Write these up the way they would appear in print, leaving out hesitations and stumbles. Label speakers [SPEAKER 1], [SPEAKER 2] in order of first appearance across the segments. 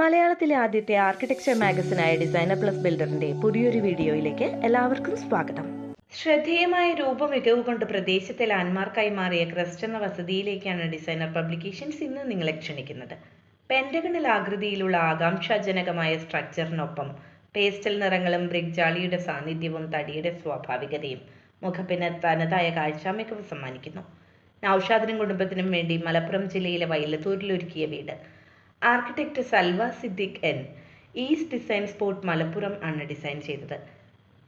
[SPEAKER 1] മലയാളത്തിലെ ആദ്യത്തെ architecture മാഗസിനായ designer plus ബിൽഡറിന്റെ പുതിയൊരു വീഡിയോയിലേക്ക് എല്ലാവർക്കും സ്വാഗതം. ശ്രദ്ധേയമായ രൂപമികവ് കൊണ്ട് പ്രദേശത്തെ ലാൻഡ്മാർക്കായി മാറിയ ക്രസ്റ്റ് എന്ന വസതിയിലേക്കാണ് ഡിസൈനർ പബ്ലിക്കേഷൻസ് ഇന്ന് നിങ്ങളെ ക്ഷണിക്കുന്നത്. പെന്റഗണൽ ആകൃതിയിലുള്ള ആകാംക്ഷാജനകമായ സ്ട്രക്ചറിനൊപ്പം പേസ്റ്റൽ നിറങ്ങളും ബ്രിക് ജാളിയുടെ സാന്നിധ്യവും തടിയുടെ സ്വാഭാവികതയും മുഖപ്പിന് തനതായ കാഴ്ചാമികവ് സമ്മാനിക്കുന്നു. നൌഷാദിനും കുടുംബത്തിനും വേണ്ടി മലപ്പുറം ജില്ലയിലെ വൈലത്തൂരിലൊരുക്കിയ വീട് architect Salwa Siddique N east design spot Malappuram ആണ് ഡിസൈൻ ചെയ്തത്.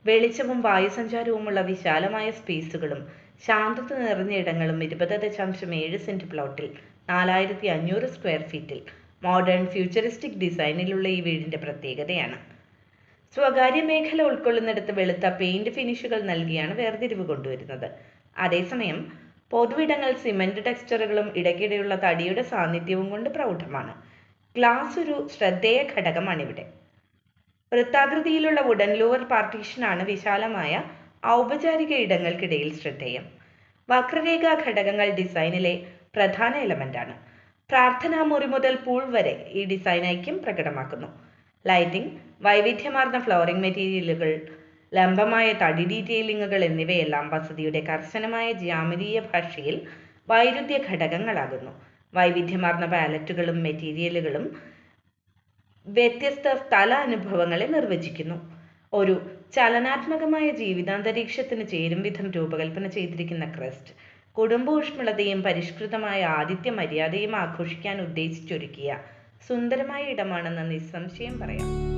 [SPEAKER 1] വെളിച്ചവും വായുസഞ്ചാരവുമുള്ള വിശാലമായ സ്പേസുകളും ശാന്തത നിറഞ്ഞ ഇടങ്ങളും 20.7 സെന്റ് പ്ലോട്ടിൽ 4500 സ്ക്വയർ ഫീറ്റിൽ മോഡേൺ ഫ്യൂച്ചറിസ്റ്റിക് ഡിസൈനിലുള്ള ഈ വീടിന്റെ പ്രത്യേകതയാണ്. സ്വകാര്യ മേഖല ഉൾക്കൊള്ളുന്നിടത്ത് വെളുത്ത പെയിന്റ് ഫിനിഷുകൾ നൽകിയാണ് വേർതിരിവ് കൊണ്ടുവരുന്നത്. അതേസമയം പൊതുവിടങ്ങൾ സിമന്റ് ടെക്സ്ചറുകളും ഇടയ്ക്കിടെയുള്ള തടിയുടെ സാന്നിധ്യവും കൊണ്ട് പ്രൗഢമാണ്. ഗ്ലാസ് ഒരു ശ്രദ്ധേയ ഘടകമാണിവിടെ. വൃത്താകൃതിയിലുള്ള വുഡൻ ലൂവർ പാർട്ടീഷനാണ് വിശാലമായ ഔപചാരിക ഇടങ്ങൾക്കിടയിൽ ശ്രദ്ധേയം. വക്രരേഖാ ഘടകങ്ങൾ ഡിസൈനിലെ പ്രധാന എലമെന്റാണ്. പ്രാർത്ഥനാ മുറി മുതൽ പൂൾ വരെ ഈ ഡിസൈൻ ഐക്യം പ്രകടമാക്കുന്നു. ലൈറ്റിംഗ്, വൈവിധ്യമാർന്ന ഫ്ലോറിംഗ് മെറ്റീരിയലുകൾ, ലംബമായ തടി ഡീറ്റെയിലിങ്ങുകൾ എന്നിവയെല്ലാം വസതിയുടെ കർശനമായ ജ്യാമിതീയ ഭാഷയിൽ വൈരുദ്ധ്യ ഘടകങ്ങളാകുന്നു. വൈവിധ്യമാർന്ന പാലറ്റുകളും മെറ്റീരിയലുകളും വ്യത്യസ്ത സ്ഥല അനുഭവങ്ങളെ നിർവചിക്കുന്നു. ഒരു ചലനാത്മകമായ ജീവിതാന്തരീക്ഷത്തിന് ചേരും വിധം രൂപകൽപ്പന ചെയ്തിരിക്കുന്ന ക്രസ്റ്റ് കുടുംബ പരിഷ്കൃതമായ ആതിഥ്യ മര്യാദയും ആഘോഷിക്കാൻ ഉദ്ദേശിച്ചൊരുക്കിയ സുന്ദരമായ ഇടമാണെന്ന് നിസ്സംശയം പറയാം.